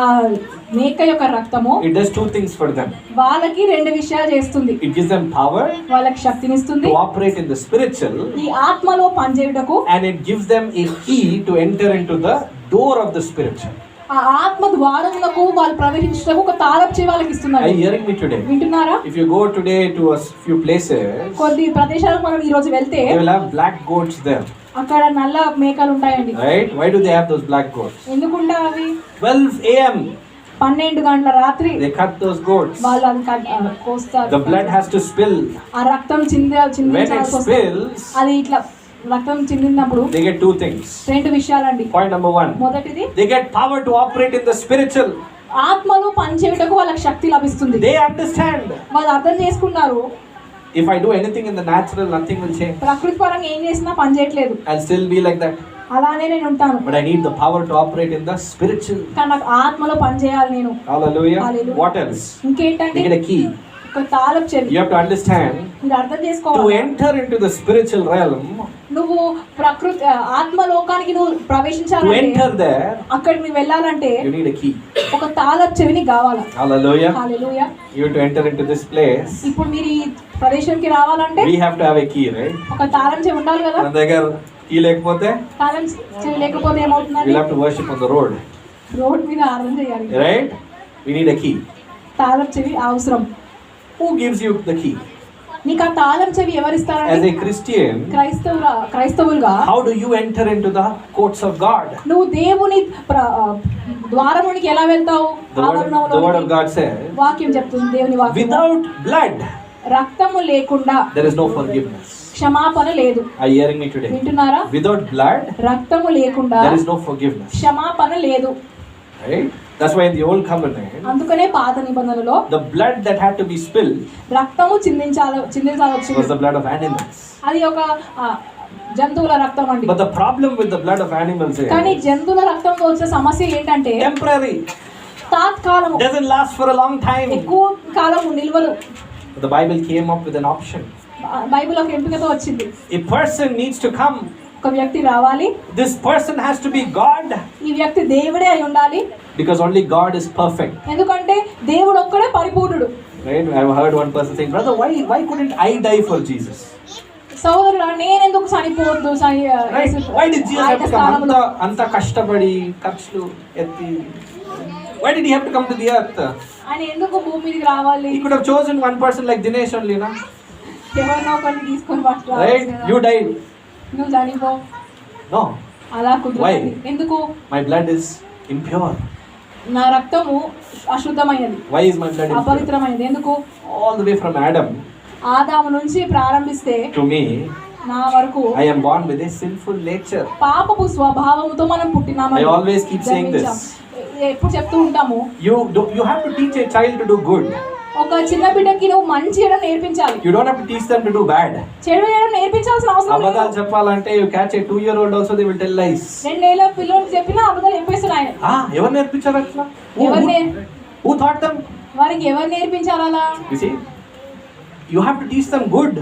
మేక యొక్క రక్తము it does 2 things for them. వాళ్ళకి 2 విషయాలు చేస్తుంది. It gives them power వాళ్ళకి శక్తినిస్తుంది, to operate in the spiritual, ఈ ఆత్మలో పనిచేయుటకు, and it gives them a key to enter into the door of the spiritual. ఆ ఆత్మ ద్వారములకు వాళ్ళు ప్రవేశించుటకు ఒక తాళపు చెవి వాళ్ళకి Are ఇస్తున్నారు. you hearing me today? వింటున్నారా? If you go today to a few places, కొన్ని ప్రదేశాలకు మనం ఈ రోజు వెళ్తే they will have black goats there, అక్కడ నల్ల మేకలు ఉంటాయండి. right? Why do they have those black goats? ఎందుకుంటా అవి? 12 a.m. 12 గంటల రాత్రి they cut those goats. వాళ్ళు అది కోస్తారు. The blood has to spill. ఆ రక్తం When it చిందించాల్సి వస్తుంది. spills, అది ఇట్లా రక్తం చిందినప్పుడు they get 2 things. 2 విషయాలండి. Point number 1, మొదటిది, they get power to operate in the spiritual. ఆత్మలో పనిచేయుటకు వాళ్ళకి శక్తి లభిస్తుంది. They understand, వాళ్ళు అర్థం చేసుకున్నారు, if I do anything in the natural, nothing will change. ప్రకృతి పరంగా ఏం చేసినా పని చేయట్లేదు, I'll still be like that. అలానే నేను ఉంటాను, But I need the power to operate in the spiritual. కానీ నాకు ఆత్మలో పని చేయాలి నేను. Hallelujah. Hallelujah. What else? ఇంకేంటంటే They get a key. ఒక తాళపు చెవి. You have to understand, మీరు అర్థం to చేసుకోవాలి, enter into the spiritual realm, నువ్వు ప్రకృతి ఆత్మలోకానికి నువ్వు to ప్రవేశించాలంటే, enter there, అక్కడికి నువ్వు వెళ్ళాలంటే you need a key. ఒక తాళపు చెవిని కావాలి. Hallelujah. Hallelujah. You have to enter into this place. ఇప్పుడు మీరు ఈ ప్రదేశానికి రావాలంటే We have to have a key, right? ఒక తాళం చెవి ఉండాలి కదా. మన దగ్గర key లేకపోతే తాళం చెవి లేకపోతే ఏమవుతుందండి? we'll have to worship on the road. Road మీద ఆరాధన చేయాలి. Right? We need a key. తాళం చెవి అవసరం. Who gives you the key? నీకు ఆ తాళం చెవి ఎవరిస్తారండి? As a Christian, క్రైస్తవులుగా how do you enter into the courts of God? నువ్వు దేవుని ద్వారమునికి ఎలా వెళ్తావు? The word of God says, వాక్యం చెప్తుంది, దేవుని వాక్యం, without blood రక్తము లేకుండా there is no forgiveness. క్షమాపణ లేదు. Are you hearing me today? వింటున్నారా? Without blood రక్తము లేకుండా there is no forgiveness. క్షమాపణ లేదు. Right? That's why in the old covenant, అందుకనే పాత నిబంధనలో the blood that had to be spilled రక్తము చిందించాల్సి was the blood of animals. అది ఒక జంతువుల రక్తం అండి. But the problem with the blood of animals is కానీ జంతువుల రక్తంతో వచ్చే సమస్య ఏంటంటే temporary. తాత్కాలము, Doesn't last for a long time. ఎక్కువ కాలం నిల్వదు. But the Bible came up with an option. Bible ఒక ఎంపికతో వచ్చింది. A person needs to come. ఒక వ్యక్తి రావాలి. This person has to be God. ఈ వ్యక్తి దేవుడే అయి ఉండాలి. Because only God is perfect. ఎందుకంటే దేవుడు ఒక్కడే పరిపూర్ణుడు. Right? I've heard one person saying, brother, why couldn't I die for Jesus? సోదరుడా, నేను ఎందుకు చనిపోవద్దు? Right? Why did Jesus have to come? anta కష్టపడి ఖర్చులు ఎత్తి. Why did he have to come to the earth? ఆయన ఎందుకు భూమి మీదకి రావాలి? He could have chosen one person like Dinesh only, na? ఎవరినో ఒకరిని తీసుకొని పట్టు. Right? You died. నువ్వు చనిపో. No. అలా కుదరదు. ఎందుకు? My blood is impure. నా రక్తము అశుద్ధమైనది. Why is my blood impure? అపవిత్రమైనది. ఎందుకు? All the way from Adam ఆదాము నుంచి ప్రారంభిస్తే to me, నా వరకు I am born with a sinful nature. పాపపు స్వభావముతో మనం పుట్టినామని I always keep saying this. ఎప్పుడు చెప్తూ ఉంటాము, you have to teach a child to do good. ఒక చిన్న బిడ్డకి నువ్వు మంచి చేయడం నేర్పించాలి. You don't have to teach them to do bad. చెడు చేయడం నేర్పించాల్సిన అవసరం లేదు. అబద్ధాలు చెప్పాలంటే you catch a 2-year-old also they will tell lies. 2 ఏళ్ల పిల్లలకు చెప్పినా అబద్ధాలు చెప్పేస్తారు ఆయన. ఎవరు నేర్పించారు అట్లా? Who taught them? వారికి ఎవరు నేర్పించారు అలా? You see, you have to teach them good.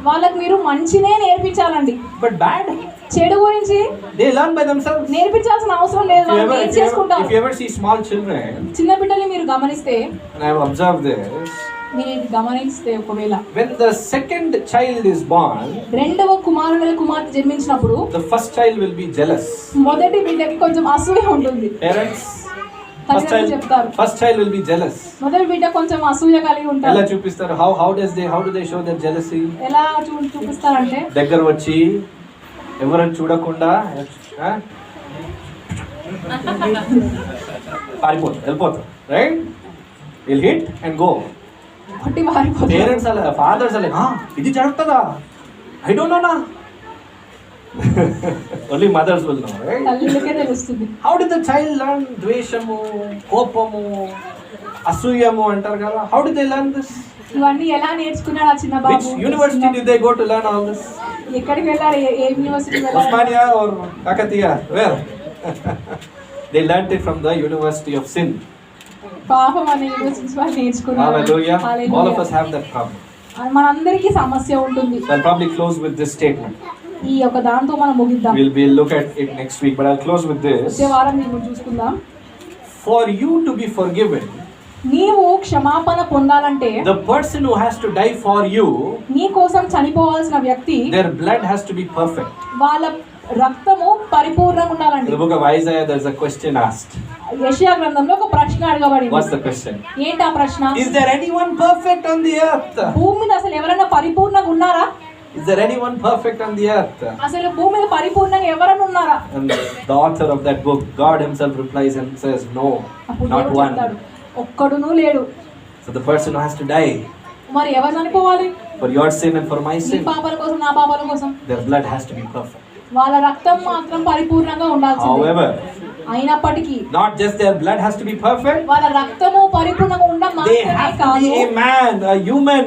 వాళ్ళకి మీరు మంచినే నేర్పించాలండి. But bad, చెడు గురించి they learn by themselves. నేర్పించాల్సిన అవసరం లేదు. వాళ్ళు ఏం చేసుకుంటారు? If you ever see small children, చిన్న బిడ్డల్ని మీరు గమనిస్తే, and I have observed this, మీరు ఇది గమనిస్తే ఒకవేళ when the second child is born, రెండవ కుమార్తె జన్మించినప్పుడు the first child will be jealous. మొదటి బిడ్డకి కొంచెం అసూయ ఉంటుంది. Parents, చెప్తారు, first child will be jealous. మొదటి బిడ్డ కొంచెం అసూయ కలిగి ఉంటారు. ఎలా చూపిస్తారు? how do they show their jealousy? ఎలా చూపిస్తారంటే, దగ్గర వచ్చి ఎవరైనా చూడకుండా వెళ్ళిపోతారు. Right? Will hit and go. Parents అలా, ఫాదర్స్ అలా, ఇది జరుగుతుందా? ఐ డోంట్ నో నా. Only mothers will know, right? తల్లికే తెలుస్తుంది. How did the child learn ద్వేషము, కోపము, అసూయము అంటారు కదా? How did they learn this? ఇవన్నీ ఎలా నేర్చుకున్నాడు ఆ చిన్న బాబు? Which university did they go to learn all this? ఎక్కడికి వెళ్ళారు? ఏ యూనివర్సిటీ వెళ్ళారు? Osmania or Kakatiya? Where? They learned it from the University of Sin. పాపం అనే యూనివర్సిటీ వాళ్ళు నేర్చుకున్నారు. Hallelujah. All of us have that problem. మనందరికీ సమస్య ఉంటుంది. I'll probably close with this statement. ఈ యొక్క దాంతో మనం ముగిద్దాం. We'll look at it next week, but I'll close with this. వచ్చే వారం మనం చూసుకుందాం. For you to be forgiven, నీవు క్షమాపణ పొందాలంటే, the person who has to die for you, నీ కోసం చనిపోవాల్సిన వ్యక్తి, their blood has to be perfect. వాళ్ళ రక్తము పరిపూర్ణంగా ఉండాలండి. In the book of Isaiah there's a question asked. యెషయా గ్రంథంలో ఒక ప్రశ్న అడగబడింది. What's the question? ఏంటి ఆ ప్రశ్న? Is there anyone perfect on the earth? భూమి మీద అసలు ఎవరైనా పరిపూర్ణంగా ఉన్నారా? Is there anyone perfect on the earth? అసలు భూమి మీద పరిపూర్ణంగా ఎవరైనా ఉన్నారా? And the author of that book, God himself replies and says, no, not one. ఒక్కడును లేడు. So the person who has to die, మరి ఎవరు చనిపోవాలి? for your sin and for my నీ sin, పాపాల కోసం, నా పాపాల కోసం, their blood has to be perfect. వాళ్ళ రక్తం మాత్రం పరిపూర్ణంగా ఉండాల్సిందే. However, అయినప్పటికీ, not just their blood has to be perfect, వాళ్ళ రక్తము పరిపూర్ణంగా ఉండడం they మాత్రమే have to కాదు, be a man, a human.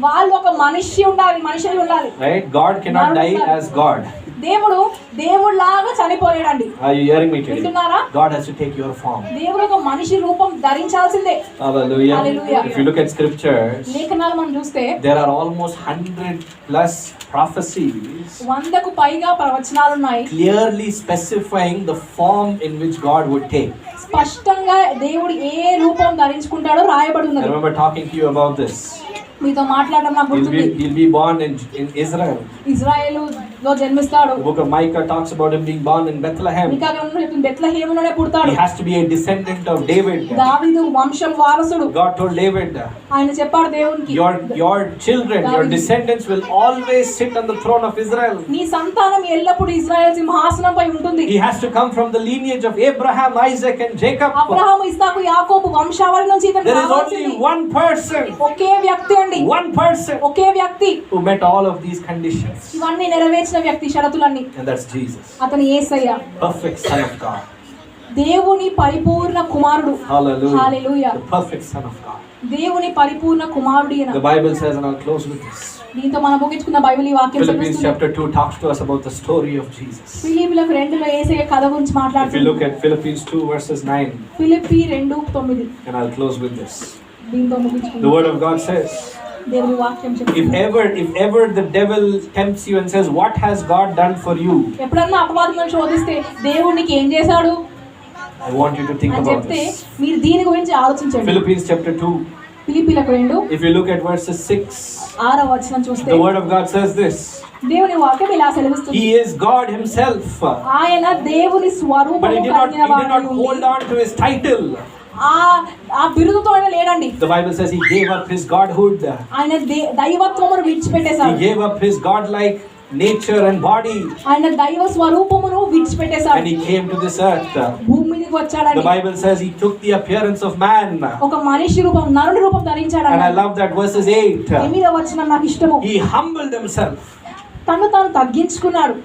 వాళ్ళు ఒక మనిషి ఉండాలి, మనిషి ఉండాలి. Right? God cannot die as God. దేవుడిలాగా చనిపోలేడండి. Are you hearing me today? వింటున్నారా? God has to take your form. దేవుడు ఒక మనిషి రూపం ధరించాల్సిందే. Hallelujah. Hallelujah. If you look at scriptures, లేఖనాలు మనం చూస్తే there are almost 100+ prophecies 100కు పైగా ప్రవచనాలు ఉన్నాయి, clearly specifying the form in which God would take. స్పష్టంగా దేవుడు ఏ రూపం ధరించుకుంటాడో రాయబడి I ఉన్నది. remember talking to you about this. మీతో మాట్లాడడం నాకు గుర్తుంది. He'll be born in Israel. ఇజ్రాయేలులో జన్మిస్తాడు. The book of Micah talks about him being born in Bethlehem. మీకా గ్రంథంలో చెప్తుంది బెత్లెహేములోనే పుడతాడు. He has to be a descendant of David. దావీదు వంశం వారసుడు. God told David, ఆయన చెప్పాడు దేవునికి, your children, your descendants will always sit on the throne of Israel. నీ సంతానం ఎల్లప్పుడూ ఇశ్రాయేలు సింహాసనంపై ఉంటుంది. He has to come from the lineage of Abraham, Isaac and Jacob. Abraham, ఇస్సాకు, యాకోబు వంశావళి నుంచి ఇతను There is రావాల్సింది. only one person, ఒకే వ్యక్తి అండి, one person ఒకే వ్యక్తి who met all of these conditions, ఇవన్నీ నెరవేర్చిన వ్యక్తి, షరతులన్నీ. and that's Jesus, అతను యేసయ్య, perfect Son of God. దేవుని పరిపూర్ణ కుమారుడు. Hallelujah. Hallelujah. The perfect Son of God. దేవుని పరిపూర్ణ కుమారుడు ఈయన. The Bible says, and I'll close with this. దీంతో మనం ముగించుకున్న బైబిల్ ఈ వాక్యం Philippians చెప్తుంది. chapter 2 talks to us about the story of Jesus. ఫిలిప్పీలకు 2లో యేసయ్య కథ గురించి If you మాట్లాడుతుంది. look at Philippians 2 verses 9, Philippi 2:9. and I'll close with this. దీంతో The ముగించుకుందాం. word of God says, దేవుని వాక్యం if చెప్తుంది. ever the devil tempts you and says, what has God done for you? ఎప్పుడన్నా అపవాదం శోధిస్తే దేవుడు నీకు ఏం చేశాడు I want you to think అని about చెప్తే this. మీరు దీని గురించి ఆలోచించండి. Philippians chapter 2, ఫిలిప్పీలకు 2 if you look at verses 6, 6వ వచనం చూస్తే the word of God says this, దేవుని వాక్యం ఇలా సెలవిస్తుంది. He is God himself, ఆయన దేవుని but స్వరూపము he did కలిగిన not వాడై hold ఉండి, on to his title. ఆ బిరుదుతో ఆయన లేడండి. The Bible says he gave up his godhood, ఆయన దైవత్వమును విడిచిపెట్టేశాడు. he gave up his godlike nature and body, ఆయన దైవ స్వరూపమును విడిచిపెట్టేశాడు. and he came to this earth. భూమి మీదకి The వచ్చాడండి. Bible says he took the appearance of man, ఒక మనిషి రూపం, నరుని రూపం and I ధరించాడండి. love that verses 8. 8వ వచనం నాకు ఇష్టము. He humbled himself. తను తాను తగ్గించుకున్నాడు.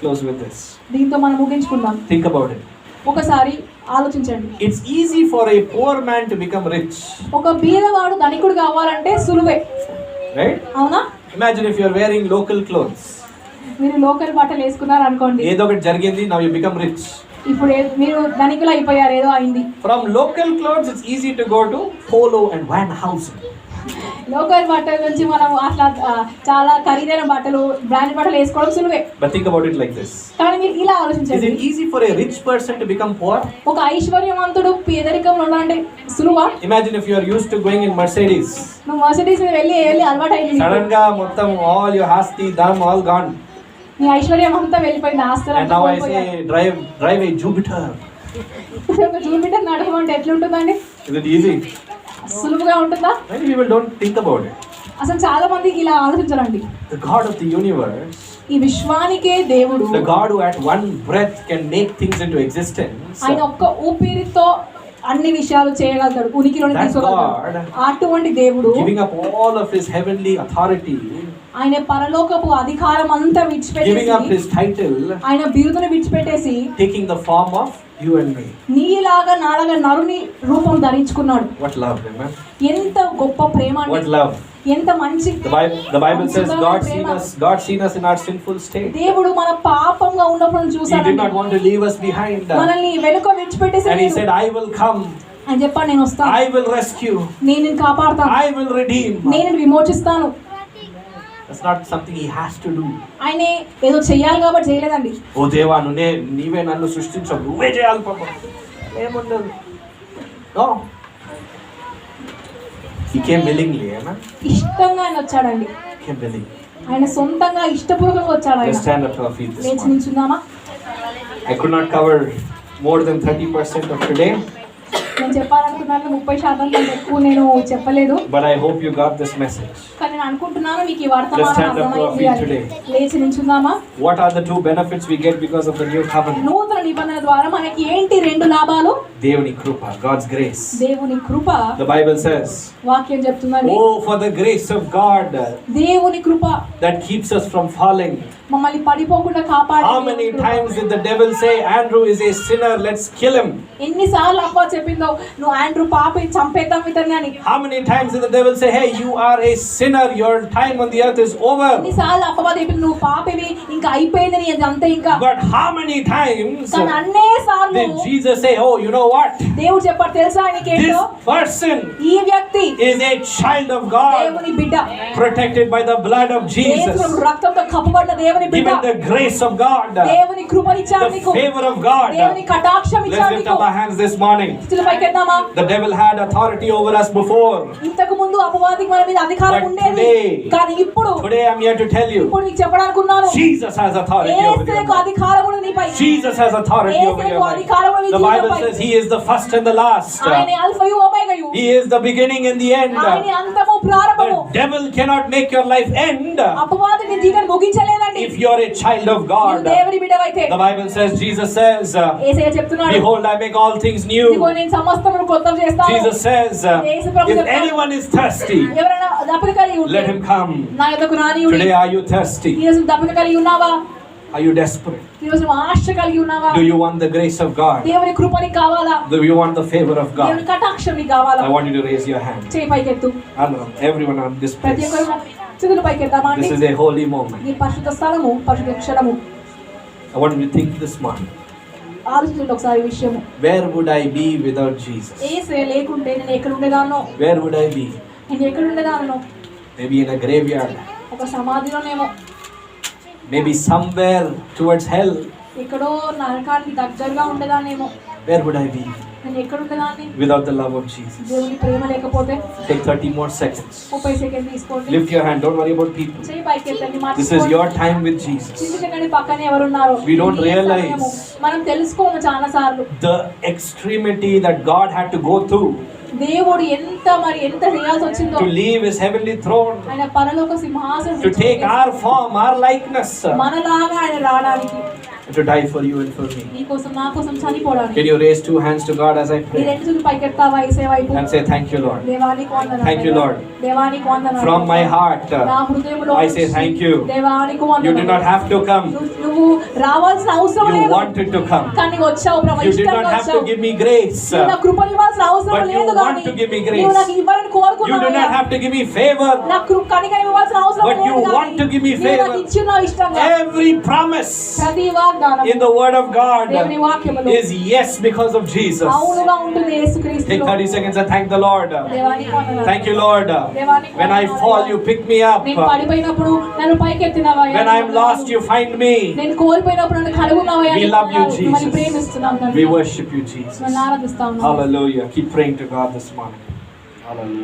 Close with this. దీంతో మనం ముగించుకుందాం. Think about it. ఒకసారి ఆలోచించండి. It's easy for a poor man to become rich, ఒక బీదవాడు ధనికుడు కావాలంటే సులువే, right? అవునా? Imagine if you're wearing local clothes. మీరు లోకల్ బట్టలు వేసుకున్నారు అనుకోండి, ఏదో ఒకటి జరిగింది, now you become rich. ఇప్పుడు మీరు ధనికులు అయిపోయారు, ఏదో అయింది. From local clothes it's easy to go to Polo and Van Heusen. Local బట్టల నుంచి మనం అట్లా చాలా ఖరీదైన బట్టలు, బ్రాండెడ్ బట్టలు వేసుకోవడం సులువే. But think about it like this. కానీ మీరు ఇలా Is ఆలోచించండి. it easy for a rich person to become poor? ఒక ఐశ్వర్యవంతుడు పేదరికంలో ఉండాలంటే సులువా? Imagine if you are used to going in Mercedes. నువ్వు మర్సిడీస్ వెళ్ళి అలవాటు అయింది, Sudden గా మొత్తం all your hasti dam all gone. నీ ఐశ్వర్యం అంతా వెళ్ళిపోయింది, ఆస్తులు And అంతా now I పోయిపోయాయి. say drive a Jupiter. ఒక జూపిటర్ నడపమంటే ఎట్లుంటుందండి? Is it easy? సులువుగా ఉంటుందా? Many people don't think about it. అసలు చాలా మంది ఇలా ఆలోచించరండి. The God of the universe, ఈ విశ్వానికే దేవుడు, the God who at one breath can make things into existence, ఆయన ఒక్క ఊపిరితో అన్ని విషయాలు చేయగలుగుతాడు, ఉనికిలోకి That తీసుకోగలుగుతాడు. God, అటువంటి దేవుడు giving up all of his heavenly authority, ఆయన పరలోకపు అధికారం అంతా giving విడిచిపెట్టేసి, up his title, ఆయన బిరుదును విడిచిపెట్టేసి taking the form of you and me. నీలాగా నాలాగా నరుని రూపం ధరించుకున్నాడు. What love, amen? ఎంత గొప్ప ప్రేమ అండి, What love. ఎంత మంచి. The Bible says God seen us in our sinful state. దేవుడు మన పాపంగా ఉన్నప్పుడు He did చూసాడు, not want to leave us behind. మనల్ని వెనుక విడిచిపెట్టేసి And he said, I will come, అని చెప్పాను, నేను వస్తాను, I will rescue, నేను నిన్ను కాపాడుతాను, I will redeem. నేను విమోచిస్తాను. That's not something he has to do. ఆయన ఏదో చెయ్యాలి కాబట్టి చేయలేదండి. ఓ దేవా, నీవే నన్ను సృష్టించావు, నువ్వే చేయాలి పాపం, ఏముండదు. No. He came willingly, amen? ఇష్టంగా ఆయన వచ్చాడండి. He came willingly. ఆయన సొంతంగా ఇష్టపూర్వకంగా వచ్చాడు. Let's ఆయన stand up to our feet this లేచి morning. నిల్చుందామా? I could not cover more than 30% of today, నేను చెప్పాలనుకున్నాను 30% కంటే ఎక్కువ నేను చెప్పలేదు, but I hope you got this message. కానీ నేను అనుకుంటున్నాను మీకు ఈ Let's వర్తమానం stand up to our అర్థమైంది feet అని. today. లేచి నిల్చుందామా? What are the two benefits we get because of the new covenant? నూతన నిబంధన ద్వారా మనకి ఏంటి 2 లాభాలు? Devani Krupa, God's grace. దేవుని కృప. The Bible says, వాక్యం చెప్తుందండి, oh, for the grace of God దేవుని కృప that keeps us from falling. మమ్మల్ని పడిపోకుండా కాపాడే How many దేవుని కృప. times did the devil say, Andrew is a sinner, let's kill him? ఎన్నిసార్లు అప్ప చెప్పిందో, నువ్వు ఆండ్రూ పాపి చంపేద్దాం ఇతన్ని అని. How many times did the devil say, hey, you are a sinner, your time on the earth is over? ఎన్నిసార్లు అప్పవాది చెప్పింది, నువ్వు పాపివి, ఇంకా అయిపోయింది నీ అంతే ఇంకా. But how many times కానీ అన్నిసార్లు did Jesus say, oh, you know what? దేవుడు చెప్పాడు తెలుసా ఆయనకేంటో, This person ఈ వ్యక్తి is a child of God, దేవుని బిడ్డ, protected by the blood of Jesus, యేసు రక్తంతో కప్పబడిన దేవుని బిడ్డ, given the grace of God, దేవుని కృపనిచ్చాడు the నీకు, favor of God. దేవుని కటాక్షం Let's ఇచ్చాడు lift నీకు. up our hands this morning. పైకెద్దామా? The devil had authority over us before. ఇంతకు ముందు అపవాదికి మన మీద అధికారం But ఉండేది, today, కానీ ఇప్పుడు I'm here to tell you, ఇప్పుడు నీకు చెప్పడానికి ఉన్నాను, Jesus has authority over your యేసుకు life. అధికారం ఉంది నీపై. Jesus has authority over your యేసుకు life. అధికారం ఉంది The Bible నీపై. says he is the first and the last. ఆయన అల్ఫయు ఒమేగయు, He is the beginning and the end. ఆయన అంతము ప్రారంభము. The devil cannot make your life end అపవాది నీ జీవితాన్ని ముగించలేదండి if you are a child of నీవు God. దేవుని బిడ్డవైతే. The Bible says, Jesus says, యేసయ్య చెప్తున్నాడు, behold, I make all things new. ఇదిగో నేను సమస్తమును కొత్తవి చేస్తాను. Jesus says, Yesu Prabhu if చెప్తాడు, anyone is thirsty, ఎవరైనా దప్పిక కలిగి ఉంటే let him come. నా యొద్దకు రానియుడి. Today, are you thirsty? ఈ రోజు దప్పిక కలిగి ఉన్నావా? Are you desperate? ఈ రోజు నువ్వు ఆశ కలిగి ఉన్నావా? Do you want the grace of God? దేవుని కృప నీకు కావాలా? Do you want the favor of దేవుని God? కటాక్షం నీకు కావాలా? I want you to raise your hand. చేయి పైకెత్తు. And everyone on this ప్రతి place. ఒక్కరు చేతులు పైకెత్తామా అండి? This is a holy moment. ఈ పరిశుద్ధ స్థలము, పరిశుద్ధ క్షణము. I want you to think this morning. ఆలోచించండి ఒకసారి ఈ విషయము. Where would I be without Jesus? యేసే లేకుంటే నేను ఎక్కడ ఉండేదాన్నో? Where would I be? నేను ఎక్కడ ఉండేదాన్నో? Maybe in a graveyard. ఒక సమాధిలోనేమో, Maybe somewhere towards hell. ఎక్కడో నరకానికి దగ్గరగా ఉండేదాన్నేమో. Where would I be నేను ఎక్కడ ఉండేదాన్ని? without the love of Jesus? దేవుని ప్రేమ లేకపోతే. Take 30 more seconds. 30 సెకండ్లు తీసుకోండి. Lift your hand. Don't worry about people. చేయి పైకెత్తండి. This is your time with Jesus. చింతించకండి పక్కనే ఎవరున్నారో. We don't ఇది ఈ realize సమయము. మనం తెలుసుకోము చాలా సార్లు the extremity that God had to go through దేవుడు ఎంత చేయాల్సి వచ్చిందో. to leave his heavenly throne, ఆయన పరలోక సింహాసనం to take our form, our likeness, మనలాగా ఆయన రావడానికి, to die for you and for me. నీ కోసం నా కోసం చనిపోవడానికి. Can you raise 2 hands to God as I ఈ pray రెండు చేతులు పైకెత్తావా యేసయ్య వైపు? and say thank you, Lord? దేవానికి వందనాలు. Thank you, Lord. దేవానికి వందనాలు. From my heart, నా హృదయంలో I say thank you. దేవానికి You వందనాలు. did not have to come. నువ్వు రావాల్సిన అవసరం You లేదు, wanted to come. కానీ వచ్చావు ప్రభు. You did ఇష్టంగా not have to వచ్చావు. give me grace. నీవు నాకు కృపను ఇవ్వాల్సిన అవసరం But you లేదు, want కానీ to give me grace. నీవు నాకు ఇవ్వాలని You కోరుకున్నావు. do not have to give me favor. నాకు కనికరం ఇవ్వాల్సిన అవసరం But లేదు, you కానీ want to give me నీవు favor. నాకు ఇచ్చున్నావు ఇష్టంగా. Every promise ప్రతి వాగ్దానం in the word of God దేవుని వాక్యములో is yes because of Jesus. అవునుగా ఉంటుంది యేసుక్రీస్తులో. Take 30 seconds and thank the Lord. దేవానికి వందనాలు. Thank you, Lord. దేవానికి When I వందనాలు. fall, you pick me up. నేను పడిపోయినప్పుడు నన్ను పైకెత్తినావా? When I'm lost, you find me. నేను కోల్పోయినప్పుడు నన్ను కనుగొన్నావా? We love you, మిమ్మల్ని Jesus. ప్రేమిస్తున్నాం We తండ్రి. worship you, Jesus. మిమ్మల్ని ఆరాధిస్తాం. Hallelujah. Keep praying to God this morning. Hallelujah.